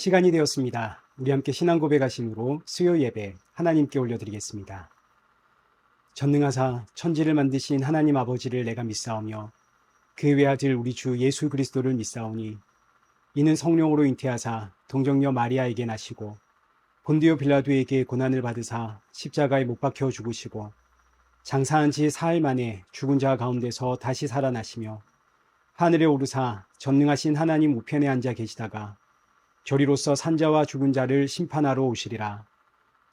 시간이 되었습니다. 우리 함께 신앙 고백하심으로 수요 예배 하나님께 올려드리겠습니다. 전능하사 천지를 만드신 하나님 아버지를 내가 믿사오며 그 외아들 우리 주 예수 그리스도를 믿사오니 이는 성령으로 잉태하사 동정녀 마리아에게 나시고 본디오 빌라도에게 고난을 받으사 십자가에 못 박혀 죽으시고 장사한 지 사흘 만에 죽은 자 가운데서 다시 살아나시며 하늘에 오르사 전능하신 하나님 우편에 앉아 계시다가 저리로서 산자와 죽은 자를 심판하러 오시리라.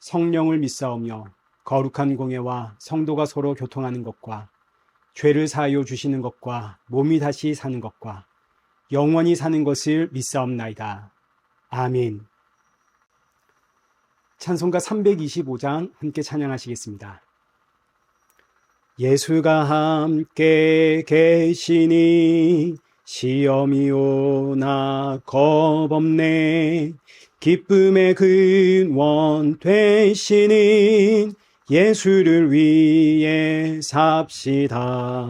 성령을 믿사오며 거룩한 공예와 성도가 서로 교통하는 것과 죄를 사하여 주시는 것과 몸이 다시 사는 것과 영원히 사는 것을 믿사옵나이다. 아멘. 찬송가 325장 함께 찬양하시겠습니다. 예수가 함께 계시니 시험이 오나 겁없네. 기쁨의 근원 되시는 예수를 위해 삽시다.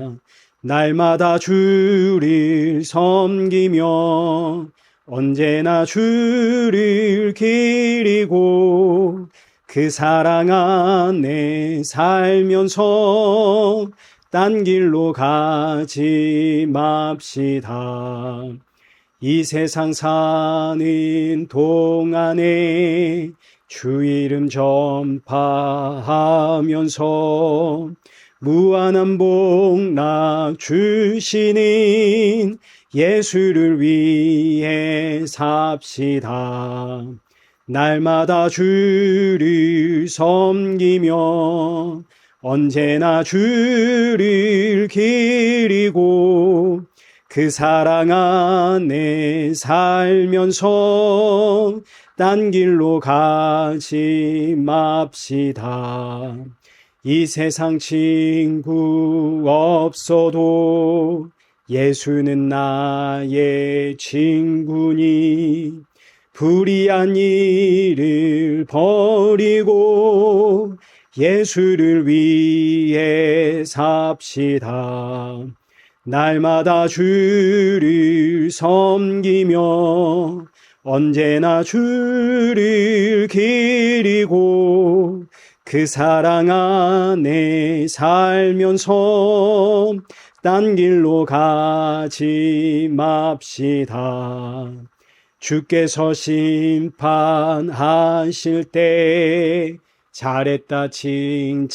날마다 주를 섬기며 언제나 주를 기리고 그 사랑 안에 살면서 딴 길로 가지 맙시다. 이 세상 사는 동안에 주 이름 전파하면서 무한한 복락 주시는 예수를 위해 삽시다. 날마다 주를 섬기며 언제나 주를 기리고 그 사랑 안에 살면서 딴 길로 가지 맙시다. 이 세상 친구 없어도 예수는 나의 친구니 불의한 일을 버리고 예수를 위해 삽시다. 날마다 주를 섬기며 언제나 주를 기리고 그 사랑 안에 살면서 딴 길로 가지 맙시다. 주께서 심판하실 때 잘했다 칭찬하리니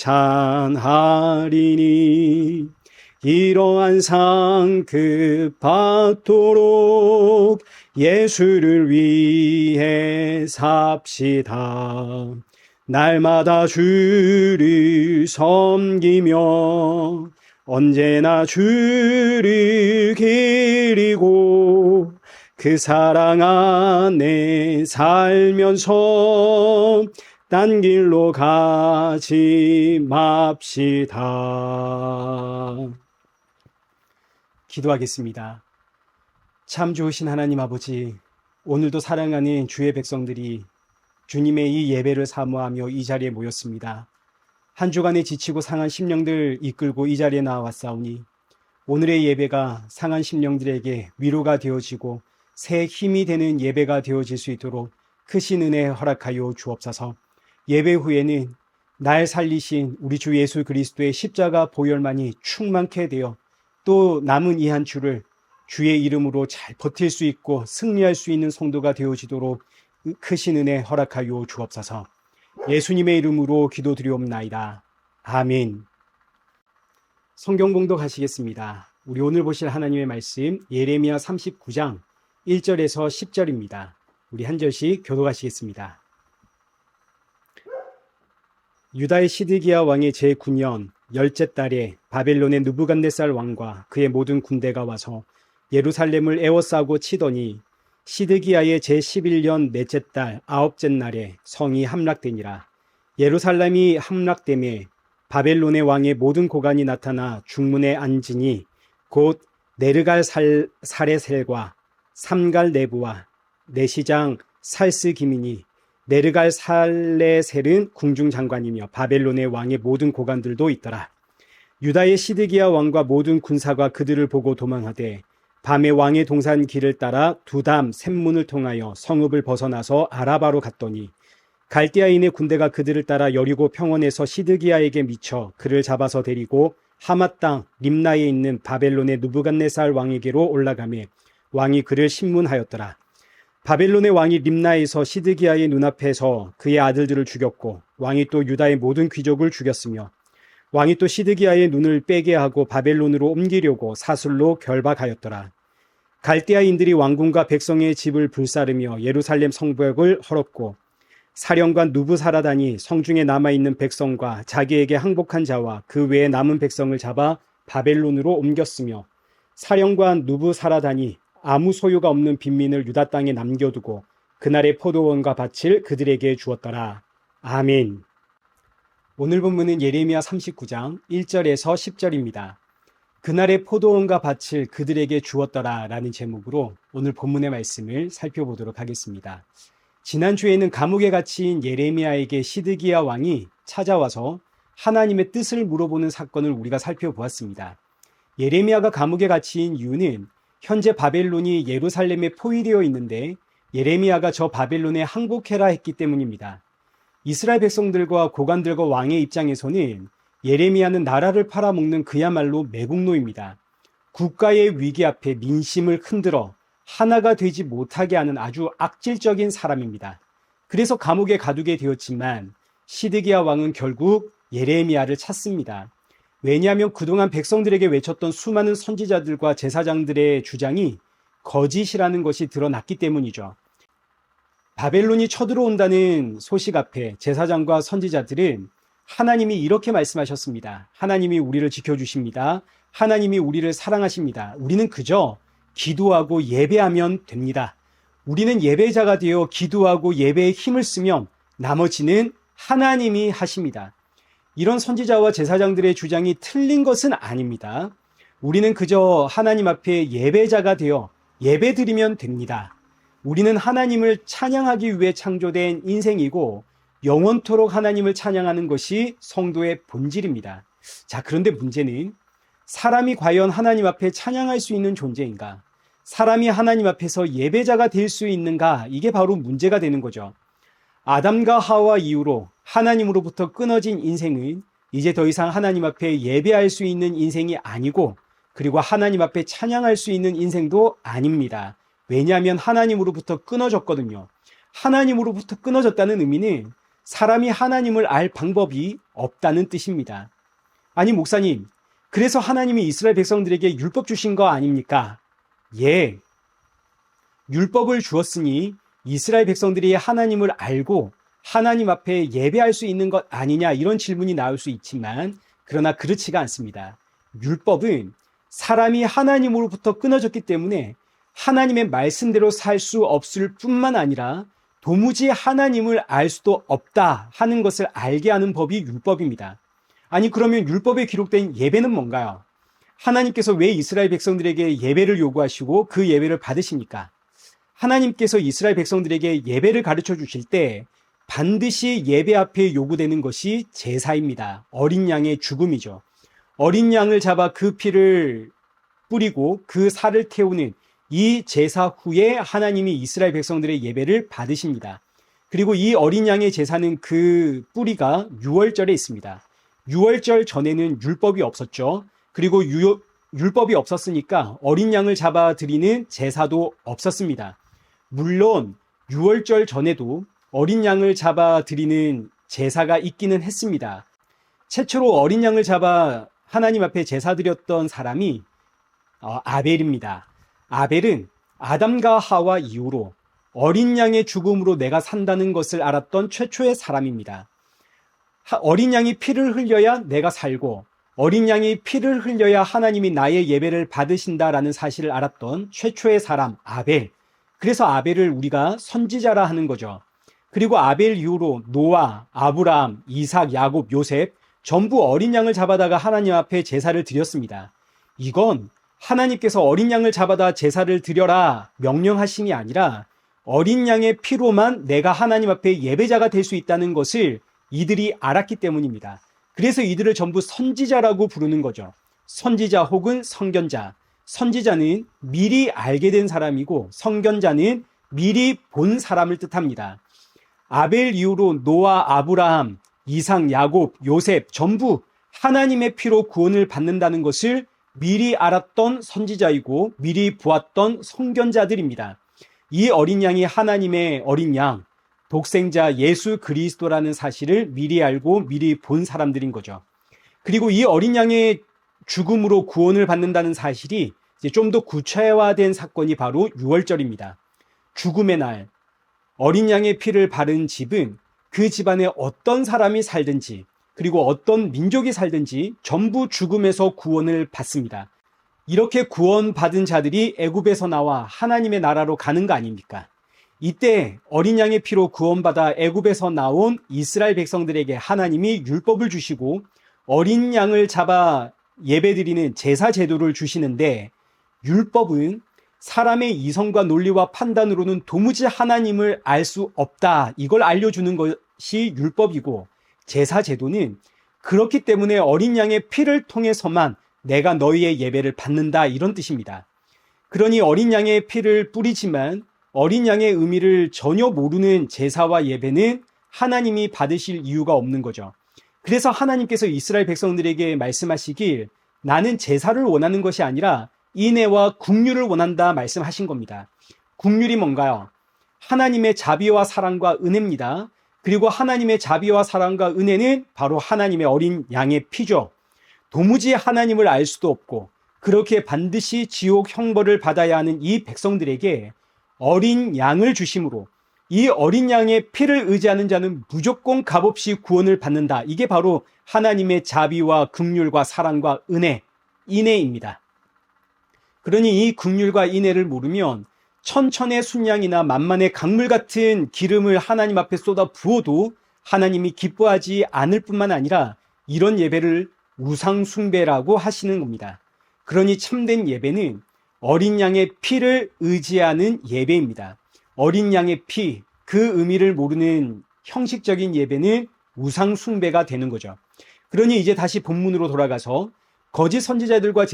이러한 상급 받도록 예수를 위해 삽시다. 날마다 주를 섬기며 언제나 주를 기리고 그 사랑 안에 살면서 딴 길로 가지 맙시다. 기도하겠습니다. 참 좋으신 하나님 아버지, 오늘도 사랑하는 주의 백성들이 주님의 이 예배를 사모하며 이 자리에 모였습니다. 한 주간에 지치고 상한 심령들 이끌고 이 자리에 나와왔사오니 오늘의 예배가 상한 심령들에게 위로가 되어지고 새 힘이 되는 예배가 되어질 수 있도록 크신 은혜 허락하여 주옵소서. 예배 후에는 날 살리신 우리 주 예수 그리스도의 십자가 보혈만이 충만케 되어 또 남은 이 한 주를 주의 이름으로 잘 버틸 수 있고 승리할 수 있는 성도가 되어지도록 크신 은혜 허락하여 주옵소서. 예수님의 이름으로 기도드리옵나이다. 아멘. 성경 봉독하시겠습니다. 우리 오늘 보실 하나님의 말씀 예레미야 39장 1절에서 10절입니다. 우리 한 절씩 교독하시겠습니다. 유다의 시드기야 왕의 제9년 열째 달에 바벨론의 느부갓네살 왕과 그의 모든 군대가 와서 예루살렘을 에워싸고 치더니 시드기야의 제11년 넷째 달 아홉째 날에 성이 함락되니라. 예루살렘이 함락되매 바벨론의 왕의 모든 고관이 나타나 중문에 앉으니 곧 네르갈 사레셀과 삼갈 네부와 내시장 살스기민이 네르갈 살레셀은 궁중장관이며 바벨론의 왕의 모든 고관들도 있더라. 유다의 시드기야 왕과 모든 군사가 그들을 보고 도망하되 밤에 왕의 동산 길을 따라 두담 샘문을 통하여 성읍을 벗어나서 아라바로 갔더니 갈대아인의 군대가 그들을 따라 여리고 평원에서 시드기야에게 미쳐 그를 잡아서 데리고 하맛 땅 림나에 있는 바벨론의 느부갓네살 왕에게로 올라가매 왕이 그를 신문하였더라. 바벨론의 왕이 림나에서 시드기야의 눈앞에서 그의 아들들을 죽였고 왕이 또 유다의 모든 귀족을 죽였으며 왕이 또 시드기야의 눈을 빼게 하고 바벨론으로 옮기려고 사슬로 결박하였더라. 갈대아인들이 왕궁과 백성의 집을 불사르며 예루살렘 성벽을 헐었고 사령관 누부사라단이 성중에 남아있는 백성과 자기에게 항복한 자와 그 외에 남은 백성을 잡아 바벨론으로 옮겼으며 사령관 누부사라단이 아무 소유가 없는 빈민을 유다 땅에 남겨두고 그날의 포도원과 밭을 그들에게 주었더라. 아멘. 오늘 본문은 예레미야 39장 1절에서 10절입니다. 그날의 포도원과 밭을 그들에게 주었더라 라는 제목으로 오늘 본문의 말씀을 살펴보도록 하겠습니다. 지난주에는 감옥에 갇힌 예레미야에게 시드기야 왕이 찾아와서 하나님의 뜻을 물어보는 사건을 우리가 살펴보았습니다. 예레미야가 감옥에 갇힌 이유는 현재 바벨론이 예루살렘에 포위되어 있는데 예레미야가 저 바벨론에 항복해라 했기 때문입니다. 이스라엘 백성들과 고관들과 왕의 입장에서는 예레미야는 나라를 팔아먹는 그야말로 매국노입니다. 국가의 위기 앞에 민심을 흔들어 하나가 되지 못하게 하는 아주 악질적인 사람입니다. 그래서 감옥에 가두게 되었지만 시드기야 왕은 결국 예레미야를 찾습니다. 왜냐하면 그동안 백성들에게 외쳤던 수많은 선지자들과 제사장들의 주장이 거짓이라는 것이 드러났기 때문이죠. 바벨론이 쳐들어온다는 소식 앞에 제사장과 선지자들은 하나님이 이렇게 말씀하셨습니다. 하나님이 우리를 지켜주십니다. 하나님이 우리를 사랑하십니다. 우리는 그저 기도하고 예배하면 됩니다. 우리는 예배자가 되어 기도하고 예배에 힘을 쓰면 나머지는 하나님이 하십니다. 이런 선지자와 제사장들의 주장이 틀린 것은 아닙니다. 우리는 그저 하나님 앞에 예배자가 되어 예배드리면 됩니다. 우리는 하나님을 찬양하기 위해 창조된 인생이고 영원토록 하나님을 찬양하는 것이 성도의 본질입니다. 자, 그런데 문제는 사람이 과연 하나님 앞에 찬양할 수 있는 존재인가? 사람이 하나님 앞에서 예배자가 될 수 있는가? 이게 바로 문제가 되는 거죠. 아담과 하와 이후로 하나님으로부터 끊어진 인생은 이제 더 이상 하나님 앞에 예배할 수 있는 인생이 아니고 그리고 하나님 앞에 찬양할 수 있는 인생도 아닙니다. 왜냐하면 하나님으로부터 끊어졌거든요. 하나님으로부터 끊어졌다는 의미는 사람이 하나님을 알 방법이 없다는 뜻입니다. 아니 목사님, 그래서 하나님이 이스라엘 백성들에게 율법 주신 거 아닙니까? 예, 율법을 주었으니 이스라엘 백성들이 하나님을 알고 하나님 앞에 예배할 수 있는 것 아니냐 이런 질문이 나올 수 있지만 그러나 그렇지가 않습니다. 율법은 사람이 하나님으로부터 끊어졌기 때문에 하나님의 말씀대로 살 수 없을 뿐만 아니라 도무지 하나님을 알 수도 없다 하는 것을 알게 하는 법이 율법입니다. 아니 그러면 율법에 기록된 예배는 뭔가요? 하나님께서 왜 이스라엘 백성들에게 예배를 요구하시고 그 예배를 받으십니까? 하나님께서 이스라엘 백성들에게 예배를 가르쳐 주실 때 반드시 예배 앞에 요구되는 것이 제사입니다. 어린 양의 죽음이죠. 어린 양을 잡아 그 피를 뿌리고 그 살을 태우는 이 제사 후에 하나님이 이스라엘 백성들의 예배를 받으십니다. 그리고 이 어린 양의 제사는 그 뿌리가 유월절에 있습니다. 유월절 전에는 율법이 없었죠. 그리고 율법이 없었으니까 어린 양을 잡아 드리는 제사도 없었습니다. 물론 유월절 전에도 어린 양을 잡아 드리는 제사가 있기는 했습니다. 최초로 어린 양을 잡아 하나님 앞에 제사 드렸던 사람이 아벨입니다. 아벨은 아담과 하와 이후로 어린 양의 죽음으로 내가 산다는 것을 알았던 최초의 사람입니다. 어린 양이 피를 흘려야 내가 살고 어린 양이 피를 흘려야 하나님이 나의 예배를 받으신다라는 사실을 알았던 최초의 사람 아벨. 그래서 아벨을 우리가 선지자라 하는 거죠. 그리고 아벨 이후로 노아, 아브라함, 이삭, 야곱, 요셉 전부 어린 양을 잡아다가 하나님 앞에 제사를 드렸습니다. 이건 하나님께서 어린 양을 잡아다 제사를 드려라 명령하심이 아니라 어린 양의 피로만 내가 하나님 앞에 예배자가 될 수 있다는 것을 이들이 알았기 때문입니다. 그래서 이들을 전부 선지자라고 부르는 거죠. 선지자 혹은 선견자. 선지자는 미리 알게 된 사람이고 선견자는 미리 본 사람을 뜻합니다. 아벨 이후로 노아, 아브라함, 이삭, 야곱, 요셉 전부 하나님의 피로 구원을 받는다는 것을 미리 알았던 선지자이고 미리 보았던 선견자들입니다. 이 어린 양이 하나님의 어린 양, 독생자 예수 그리스도라는 사실을 미리 알고 미리 본 사람들인 거죠. 그리고 이 어린 양의 죽음으로 구원을 받는다는 사실이 이제 좀 더 구체화된 사건이 바로 유월절입니다. 죽음의 날, 어린 양의 피를 바른 집은 그 집안에 어떤 사람이 살든지 그리고 어떤 민족이 살든지 전부 죽음에서 구원을 받습니다. 이렇게 구원받은 자들이 애굽에서 나와 하나님의 나라로 가는 거 아닙니까? 이때 어린 양의 피로 구원받아 애굽에서 나온 이스라엘 백성들에게 하나님이 율법을 주시고 어린 양을 잡아 예배드리는 제사 제도를 주시는데, 율법은 사람의 이성과 논리와 판단으로는 도무지 하나님을 알 수 없다, 이걸 알려주는 것이 율법이고, 제사 제도는 그렇기 때문에 어린 양의 피를 통해서만 내가 너희의 예배를 받는다, 이런 뜻입니다. 그러니 어린 양의 피를 뿌리지만 어린 양의 의미를 전혀 모르는 제사와 예배는 하나님이 받으실 이유가 없는 거죠. 그래서 하나님께서 이스라엘 백성들에게 말씀하시길 나는 제사를 원하는 것이 아니라 인애와 긍휼을 원한다 말씀하신 겁니다. 긍휼이 뭔가요? 하나님의 자비와 사랑과 은혜입니다. 그리고 하나님의 자비와 사랑과 은혜는 바로 하나님의 어린 양의 피죠. 도무지 하나님을 알 수도 없고 그렇게 반드시 지옥 형벌을 받아야 하는 이 백성들에게 어린 양을 주심으로 이 어린 양의 피를 의지하는 자는 무조건 값없이 구원을 받는다. 이게 바로 하나님의 자비와 긍휼과 사랑과 은혜, 인애입니다. 그러니 이 긍휼과 인애를 모르면 천천의 순양이나 만만의 강물 같은 기름을 하나님 앞에 쏟아 부어도 하나님이 기뻐하지 않을 뿐만 아니라 이런 예배를 우상 숭배라고 하시는 겁니다. 그러니 참된 예배는 어린 양의 피를 의지하는 예배입니다. 어린 양의 피, 그 의미를 모르는 형식적인 예배는 우상 숭배가 되는 거죠. 그러니 이제 다시 본문으로 돌아가서 거짓 선지자들과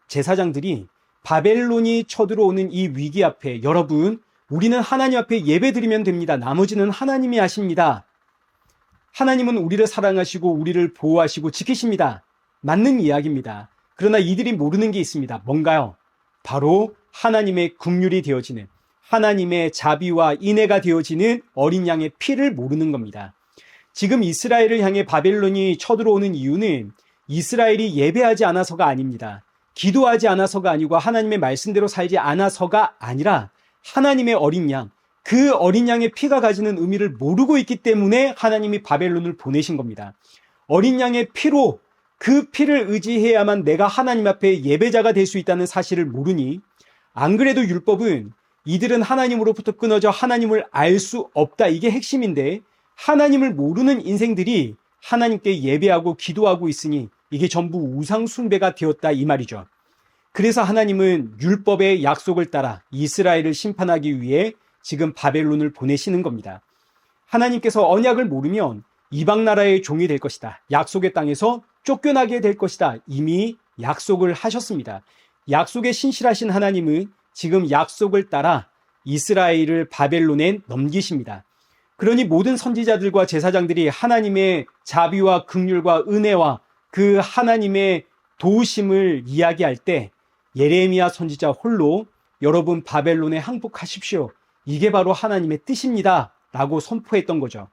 제사장들이 바벨론이 쳐들어오는 이 위기 앞에 여러분, 우리는 하나님 앞에 예배드리면 됩니다. 나머지는 하나님이 하십니다. 하나님은 우리를 사랑하시고 우리를 보호하시고 지키십니다. 맞는 이야기입니다. 그러나 이들이 모르는 게 있습니다. 뭔가요? 바로 하나님의 긍휼이 되어지는, 하나님의 자비와 인애가 되어지는 어린 양의 피를 모르는 겁니다. 지금 이스라엘을 향해 바벨론이 쳐들어오는 이유는 이스라엘이 예배하지 않아서가 아닙니다. 기도하지 않아서가 아니고 하나님의 말씀대로 살지 않아서가 아니라 하나님의 어린 양, 그 어린 양의 피가 가지는 의미를 모르고 있기 때문에 하나님이 바벨론을 보내신 겁니다. 어린 양의 피로, 그 피를 의지해야만 내가 하나님 앞에 예배자가 될 수 있다는 사실을 모르니, 안 그래도 율법은 이들은 하나님으로부터 끊어져 하나님을 알 수 없다, 이게 핵심인데 하나님을 모르는 인생들이 하나님께 예배하고 기도하고 있으니 이게 전부 우상 숭배가 되었다, 이 말이죠. 그래서 하나님은 율법의 약속을 따라 이스라엘을 심판하기 위해 지금 바벨론을 보내시는 겁니다. 하나님께서 언약을 모르면 이방 나라의 종이 될 것이다, 약속의 땅에서 쫓겨나게 될 것이다, 이미 약속을 하셨습니다. 약속에 신실하신 하나님은 지금 약속을 따라 이스라엘을 바벨론에 넘기십니다. 그러니 모든 선지자들과 제사장들이 하나님의 자비와 긍휼과 은혜와 그 하나님의 도우심을 이야기할 때 예레미야 선지자 홀로 여러분 바벨론에 항복하십시오, 이게 바로 하나님의 뜻입니다 라고 선포했던 거죠.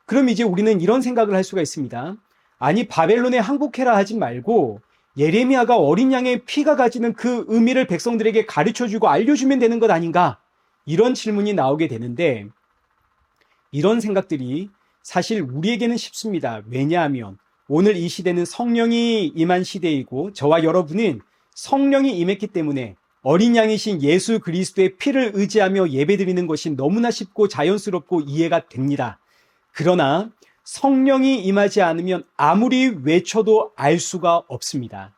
그럼 이제 우리는 이런 생각을 할 수가 있습니다. 아니, 바벨론에 항복해라 하지 말고 예레미야가 어린 양의 피가 가지는 그 의미를 백성들에게 가르쳐주고 알려주면 되는 것 아닌가, 이런 질문이 나오게 되는데, 이런 생각들이 사실 우리에게는 쉽습니다. 왜냐하면 오늘 이 시대는 성령이 임한 시대이고 저와 여러분은 성령이 임했기 때문에 어린 양이신 예수 그리스도의 피를 의지하며 예배드리는 것이 너무나 쉽고 자연스럽고 이해가 됩니다. 그러나 성령이 임하지 않으면 아무리 외쳐도 알 수가 없습니다.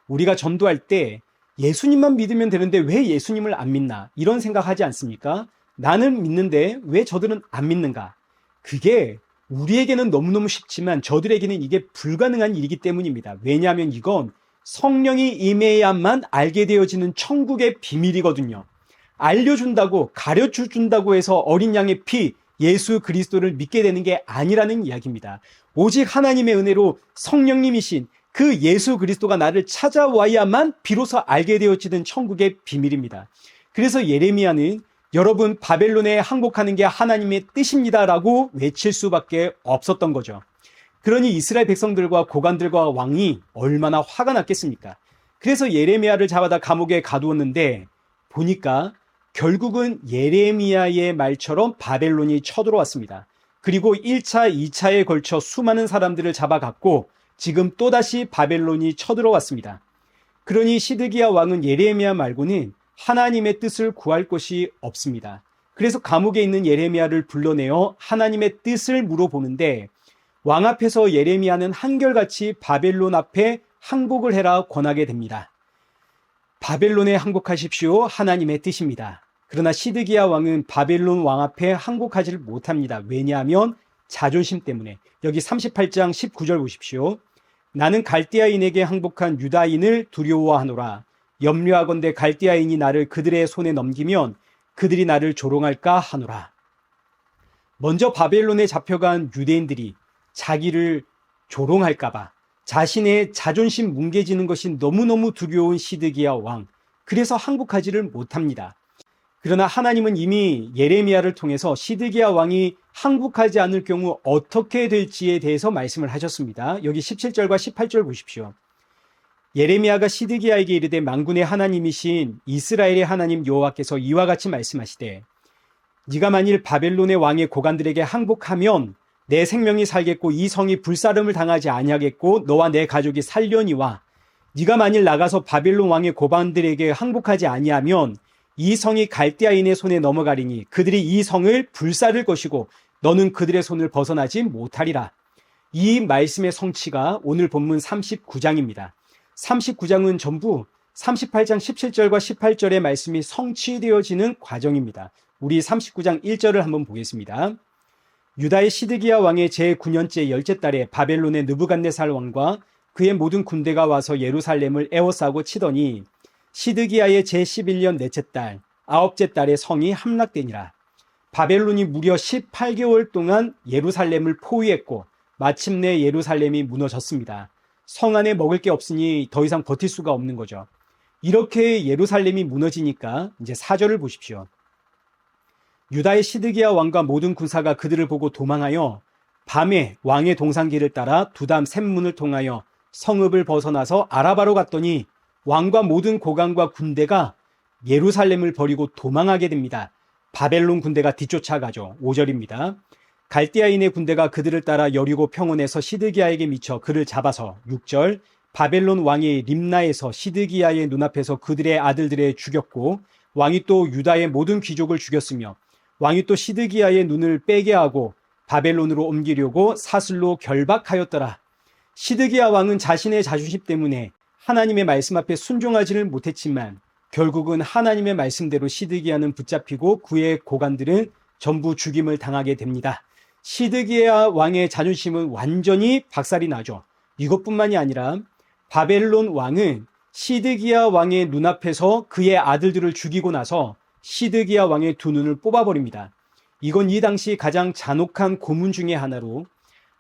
우리가 전도할 때 예수님만 믿으면 되는데 왜 예수님을 안 믿나, 이런 생각하지 않습니까? 나는 믿는데 왜 저들은 안 믿는가? 그게 우리에게는 너무너무 쉽지만 저들에게는 이게 불가능한 일이기 때문입니다. 왜냐하면 이건 성령이 임해야만 알게 되어지는 천국의 비밀이거든요. 알려준다고, 가르쳐준다고 해서 어린 양의 피, 예수 그리스도를 믿게 되는 게 아니라는 이야기입니다. 오직 하나님의 은혜로 성령님이신 그 예수 그리스도가 나를 찾아와야만 비로소 알게 되어지는 천국의 비밀입니다. 그래서 예레미야는 여러분 바벨론에 항복하는 게 하나님의 뜻입니다라고 외칠 수밖에 없었던 거죠. 그러니 이스라엘 백성들과 고관들과 왕이 얼마나 화가 났겠습니까? 그래서 예레미야를 잡아다 감옥에 가두었는데 보니까 결국은 예레미야의 말처럼 바벨론이 쳐들어왔습니다. 그리고 1차, 2차에 걸쳐 수많은 사람들을 잡아갔고 지금 또다시 바벨론이 쳐들어왔습니다. 그러니 시드기야 왕은 예레미야 말고는 하나님의 뜻을 구할 것이 없습니다. 그래서 감옥에 있는 예레미야를 불러내어 하나님의 뜻을 물어보는데 왕 앞에서 예레미야는 한결같이 바벨론 앞에 항복을 해라 권하게 됩니다. 바벨론에 항복하십시오. 하나님의 뜻입니다. 그러나 시드기야 왕은 바벨론 왕 앞에 항복하지를 못합니다. 왜냐하면 자존심 때문에. 여기 38장 19절 보십시오. 나는 갈대아인에게 항복한 유다인을 두려워하노라. 염려하건대 갈대아인이 나를 그들의 손에 넘기면 그들이 나를 조롱할까 하노라. 먼저 바벨론에 잡혀간 유대인들이 자기를 조롱할까봐 자신의 자존심 뭉개지는 것이 너무너무 두려운 시드기야 왕. 그래서 항복하지를 못합니다. 그러나 하나님은 이미 예레미야를 통해서 시드기야 왕이 항복하지 않을 경우 어떻게 될지에 대해서 말씀을 하셨습니다. 여기 17절과 18절 보십시오. 예레미야가 시드기야에게 이르되 만군의 하나님이신 이스라엘의 하나님 여호와께서 이와 같이 말씀하시되 네가 만일 바벨론의 왕의 고관들에게 항복하면 내 생명이 살겠고 이 성이 불사름을 당하지 아니하겠고 너와 내 가족이 살려니와 네가 만일 나가서 바벨론 왕의 고관들에게 항복하지 아니하면 이 성이 갈대아인의 손에 넘어가리니 그들이 이 성을 불사를 것이고 너는 그들의 손을 벗어나지 못하리라. 이 말씀의 성취가 오늘 본문 39장입니다. 39장은 전부 38장 17절과 18절의 말씀이 성취되어지는 과정입니다. 우리 39장 1절을 한번 보겠습니다. 유다의 시드기야 왕의 제9년째 열째 달에 바벨론의 느부갓네살 왕과 그의 모든 군대가 와서 예루살렘을 에워싸고 치더니 시드기야의 제11년 넷째 달, 아홉째 달에 성이 함락되니라. 바벨론이 무려 18개월 동안 예루살렘을 포위했고 마침내 예루살렘이 무너졌습니다. 성 안에 먹을 게 없으니 더 이상 버틸 수가 없는 거죠. 이렇게 예루살렘이 무너지니까 이제 4절을 보십시오. 유다의 시드기야 왕과 모든 군사가 그들을 보고 도망하여 밤에 왕의 동산길을 따라 두담 샘문을 통하여 성읍을 벗어나서 아라바로 갔더니 왕과 모든 고관과 군대가 예루살렘을 버리고 도망하게 됩니다. 바벨론 군대가 뒤쫓아가죠. 5절입니다. 갈대아인의 군대가 그들을 따라 여리고 평원에서 시드기야에게 미쳐 그를 잡아서 6절 바벨론 왕이 림나에서 시드기야의 눈앞에서 그들의 아들들을 죽였고 왕이 또 유다의 모든 귀족을 죽였으며 왕이 또 시드기야의 눈을 빼게 하고 바벨론으로 옮기려고 사슬로 결박하였더라. 시드기야 왕은 자신의 자존심 때문에 하나님의 말씀 앞에 순종하지를 못했지만 결국은 하나님의 말씀대로 시드기야는 붙잡히고 그의 고관들은 전부 죽임을 당하게 됩니다. 시드기야 왕의 자존심은 완전히 박살이 나죠. 이것뿐만이 아니라 바벨론 왕은 시드기야 왕의 눈앞에서 그의 아들들을 죽이고 나서 시드기야 왕의 두 눈을 뽑아버립니다. 이건 이 당시 가장 잔혹한 고문 중의 하나로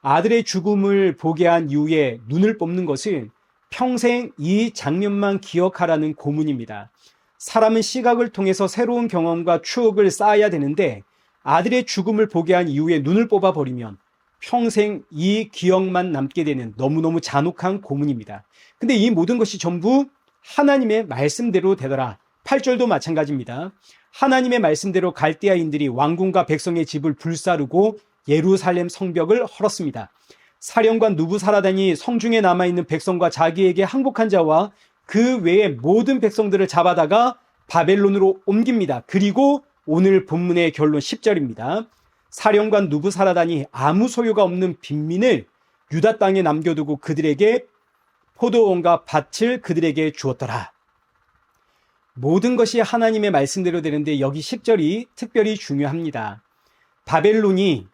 아들의 죽음을 보게 한 이후에 눈을 뽑는 것은 평생 이 장면만 기억하라는 고문입니다. 사람은 시각을 통해서 새로운 경험과 추억을 쌓아야 되는데 아들의 죽음을 보게 한 이후에 눈을 뽑아버리면 평생 이 기억만 남게 되는 너무너무 잔혹한 고문입니다. 근데 이 모든 것이 전부 하나님의 말씀대로 되더라. 8절도 마찬가지입니다. 하나님의 말씀대로 갈대아인들이 왕궁과 백성의 집을 불사르고 예루살렘 성벽을 헐었습니다. 사령관 누부사라단이 성중에 남아있는 백성과 자기에게 항복한 자와 그 외의 모든 백성들을 잡아다가 바벨론으로 옮깁니다. 그리고 오늘 본문의 결론 10절입니다. 사령관 누부사라단이 아무 소유가 없는 빈민을 유다 땅에 남겨두고 그들에게 포도원과 밭을 그들에게 주었더라. 모든 것이 하나님의 말씀대로 되는데 여기 10절이 특별히 중요합니다. 바벨론이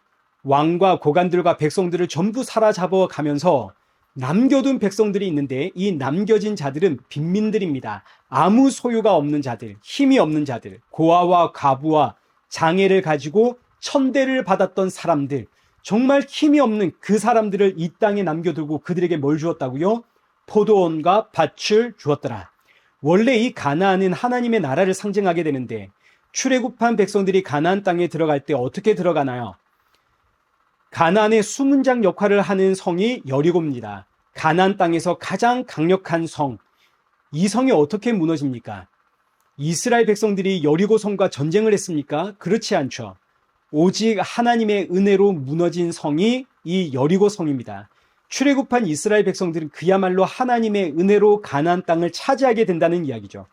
왕과 고관들과 백성들을 전부 사로잡아 가면서 남겨둔 백성들이 있는데 이 남겨진 자들은 빈민들입니다. 아무 소유가 없는 자들, 힘이 없는 자들, 고아와 과부와 장애를 가지고 천대를 받았던 사람들, 정말 힘이 없는 그 사람들을 이 땅에 남겨두고 그들에게 뭘 주었다고요? 포도원과 밭을 주었더라. 원래 이 가나안은 하나님의 나라를 상징하게 되는데 출애굽한 백성들이 가나안 땅에 들어갈 때 어떻게 들어가나요? 가나안의 수문장 역할을 하는 성이 여리고입니다. 가나안 땅에서 가장 강력한 성. 이 성이 어떻게 무너집니까? 이스라엘 백성들이 여리고 성과 전쟁을 했습니까? 그렇지 않죠. 오직 하나님의 은혜로 무너진 성이 이 여리고 성입니다. 출애굽한 이스라엘 백성들은 그야말로 하나님의 은혜로 가나안 땅을 차지하게 된다는 이야기죠.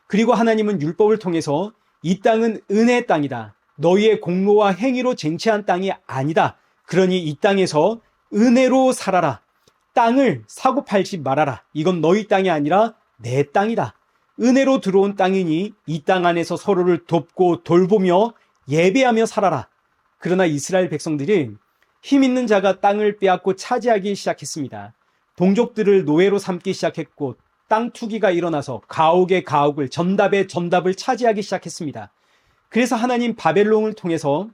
그리고 하나님은 율법을 통해서 이 땅은 은혜의 땅이다. 너희의 공로와 행위로 쟁취한 땅이 아니다. 그러니 이 땅에서 은혜로 살아라. 땅을 사고 팔지 말아라. 이건 너희 땅이 아니라 내 땅이다. 은혜로 들어온 땅이니 이 땅 안에서 서로를 돕고 돌보며 예배하며 살아라. 그러나 이스라엘 백성들은 힘 있는 자가 땅을 빼앗고 차지하기 시작했습니다. 동족들을 노예로 삼기 시작했고 땅 투기가 일어나서 가옥의 가옥을, 전답의 전답을 차지하기 시작했습니다. 그래서 하나님 바벨론을 통해서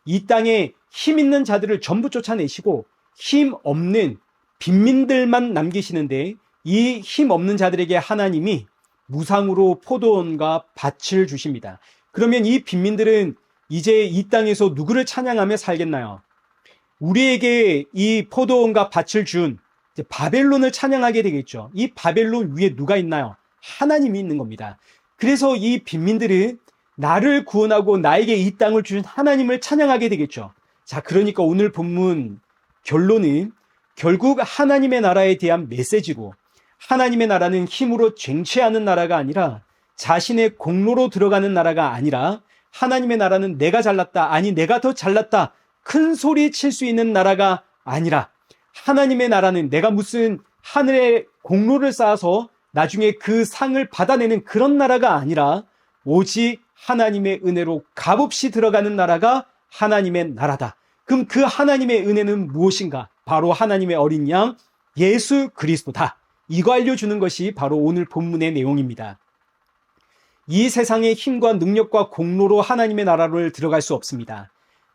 이 땅에 힘 있는 자들을 전부 쫓아내시고 힘 없는 빈민들만 남기시는데 이 힘 없는 자들에게 하나님이 무상으로 포도원과 밭을 주십니다. 그러면 이 빈민들은 이제 이 땅에서 누구를 찬양하며 살겠나요? 우리에게 이 포도원과 밭을 준 바벨론을 찬양하게 되겠죠. 이 바벨론 위에 누가 있나요? 하나님이 있는 겁니다. 그래서 이 빈민들은 나를 구원하고 나에게 이 땅을 주신 하나님을 찬양하게 되겠죠. 자, 그러니까 오늘 본문 결론은 결국 하나님의 나라에 대한 메시지고, 하나님의 나라는 힘으로 쟁취하는 나라가 아니라 자신의 공로로 들어가는 나라가 아니라 하나님의 나라는 내가 잘났다, 아니 내가 더 잘났다 큰 소리 칠 수 있는 나라가 아니라 하나님의 나라는 내가 무슨 하늘에 공로를 쌓아서 나중에 그 상을 받아내는 그런 나라가 아니라 오직 하나님의 은혜로 값없이 들어가는 나라가 하나님의 나라다. 그럼 그 하나님의 은혜는 무엇인가? 바로 하나님의 어린 양 예수 그리스도다. 이거 알려주는 것이 바로 오늘 본문의 내용입니다. 이 세상의 힘과 능력과 공로로 하나님의 나라를 들어갈 수 없습니다.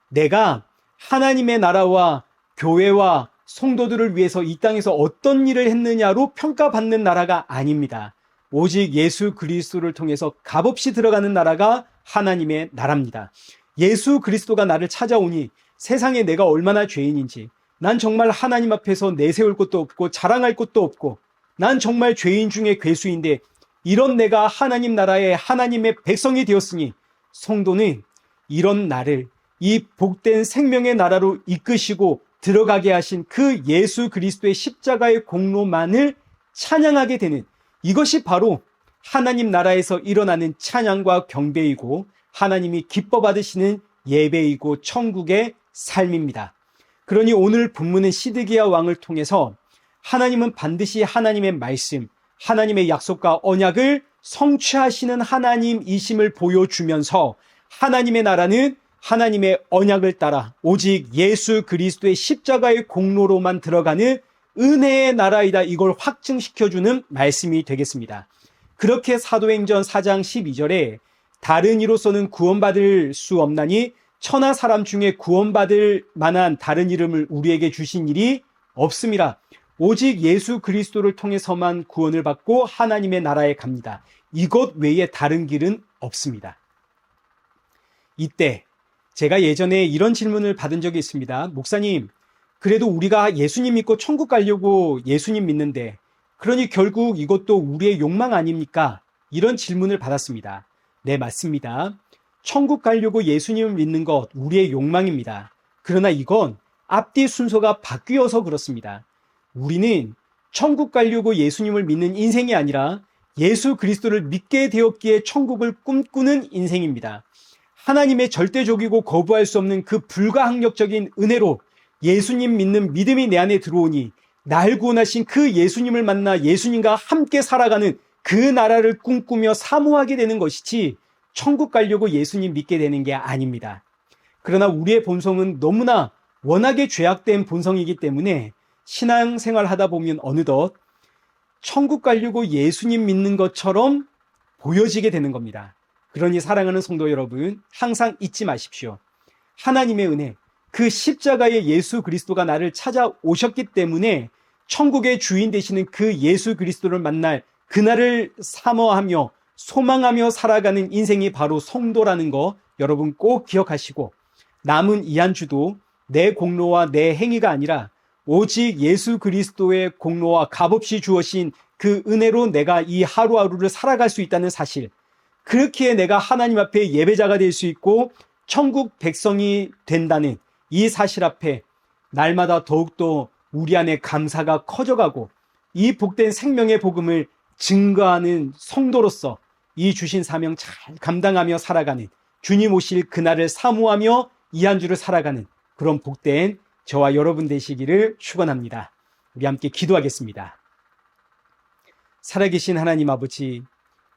내가 하나님의 나라와 교회와 성도들을 위해서 이 땅에서 어떤 일을 했느냐로 평가받는 나라가 아닙니다. 오직 예수 그리스도를 통해서 값없이 들어가는 나라가 하나님의 나라입니다. 예수 그리스도가 나를 찾아오니 세상에 내가 얼마나 죄인인지, 난 정말 하나님 앞에서 내세울 것도 없고 자랑할 것도 없고 난 정말 죄인 중에 괴수인데 이런 내가 하나님 나라의 하나님의 백성이 되었으니 성도는 이런 나를 이 복된 생명의 나라로 이끄시고 들어가게 하신 그 예수 그리스도의 십자가의 공로만을 찬양하게 되는, 이것이 바로 하나님 나라에서 일어나는 찬양과 경배이고 하나님이 기뻐 받으시는 예배이고 천국의 삶입니다. 그러니 오늘 본문은 시드기야 왕을 통해서 하나님은 반드시 하나님의 말씀, 하나님의 약속과 언약을 성취하시는 하나님이심을 보여주면서 하나님의 나라는 하나님의 언약을 따라 오직 예수 그리스도의 십자가의 공로로만 들어가는 은혜의 나라이다, 이걸 확증시켜주는 말씀이 되겠습니다. 그렇게 사도행전 4장 12절에 다른 이로서는 구원받을 수 없나니 천하 사람 중에 구원받을 만한 다른 이름을 우리에게 주신 일이 없음이라. 오직 예수 그리스도를 통해서만 구원을 받고 하나님의 나라에 갑니다. 이것 외에 다른 길은 없습니다. 이때 제가 예전에 이런 질문을 받은 적이 있습니다. 목사님, 그래도 우리가 예수님 믿고 천국 가려고 예수님 믿는데 그러니 결국 이것도 우리의 욕망 아닙니까? 이런 질문을 받았습니다. 네, 맞습니다. 천국 가려고 예수님을 믿는 것 우리의 욕망입니다. 그러나 이건 앞뒤 순서가 바뀌어서 그렇습니다. 우리는 천국 가려고 예수님을 믿는 인생이 아니라 예수 그리스도를 믿게 되었기에 천국을 꿈꾸는 인생입니다. 하나님의 절대적이고 거부할 수 없는 그 불가항력적인 은혜로 예수님 믿는 믿음이 내 안에 들어오니 날 구원하신 그 예수님을 만나 예수님과 함께 살아가는 그 나라를 꿈꾸며 사모하게 되는 것이지 천국 가려고 예수님 믿게 되는 게 아닙니다. 그러나 우리의 본성은 너무나 워낙에 죄악된 본성이기 때문에 신앙생활 하다 보면 어느덧 천국 가려고 예수님 믿는 것처럼 보여지게 되는 겁니다. 그러니 사랑하는 성도 여러분, 항상 잊지 마십시오. 하나님의 은혜, 그 십자가의 예수 그리스도가 나를 찾아오셨기 때문에 천국의 주인 되시는 그 예수 그리스도를 만날 그날을 사모하며 소망하며 살아가는 인생이 바로 성도라는 거 여러분 꼭 기억하시고, 남은 이 한 주도 내 공로와 내 행위가 아니라 오직 예수 그리스도의 공로와 값없이 주어진 그 은혜로 내가 이 하루하루를 살아갈 수 있다는 사실, 그렇기에 내가 하나님 앞에 예배자가 될 수 있고 천국 백성이 된다는 이 사실 앞에 날마다 더욱더 우리 안에 감사가 커져가고, 이 복된 생명의 복음을 증거하는 성도로서 이 주신 사명 잘 감당하며 살아가는, 주님 오실 그날을 사모하며 이 한 주를 살아가는 그런 복된 저와 여러분 되시기를 축원합니다. 우리 함께 기도하겠습니다. 살아계신 하나님 아버지,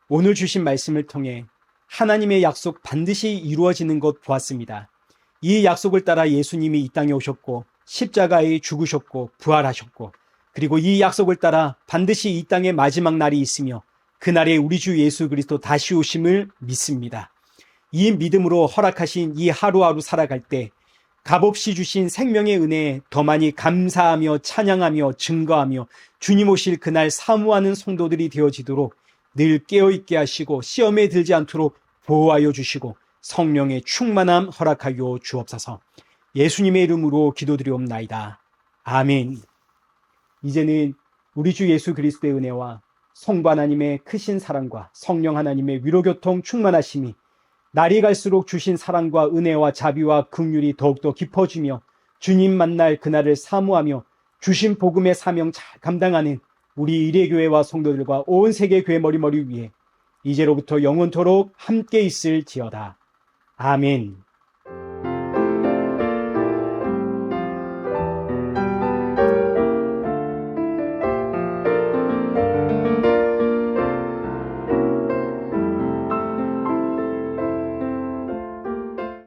오늘 주신 말씀을 통해 하나님의 약속 반드시 이루어지는 것 보았습니다. 이 약속을 따라 예수님이 이 땅에 오셨고 십자가에 죽으셨고 부활하셨고, 그리고 이 약속을 따라 반드시 이 땅에 마지막 날이 있으며 그날에 우리 주 예수 그리스도 다시 오심을 믿습니다. 이 믿음으로 허락하신 이 하루하루 살아갈 때 값없이 주신 생명의 은혜에 더 많이 감사하며 찬양하며 증거하며 주님 오실 그날 사모하는 성도들이 되어지도록 늘 깨어있게 하시고 시험에 들지 않도록 보호하여 주시고 성령의 충만함 허락하여 주옵소서. 예수님의 이름으로 기도드리옵나이다. 아멘. 이제는 우리 주 예수 그리스도의 은혜와 성부 하나님의 크신 사랑과 성령 하나님의 위로교통 충만하심이 날이 갈수록 주신 사랑과 은혜와 자비와 긍휼이 더욱더 깊어지며 주님 만날 그날을 사모하며 주신 복음의 사명 잘 감당하는 우리 일회교회와 성도들과 온 세계 교회 머리머리 위에 이제로부터 영원토록 함께 있을지어다. 아멘.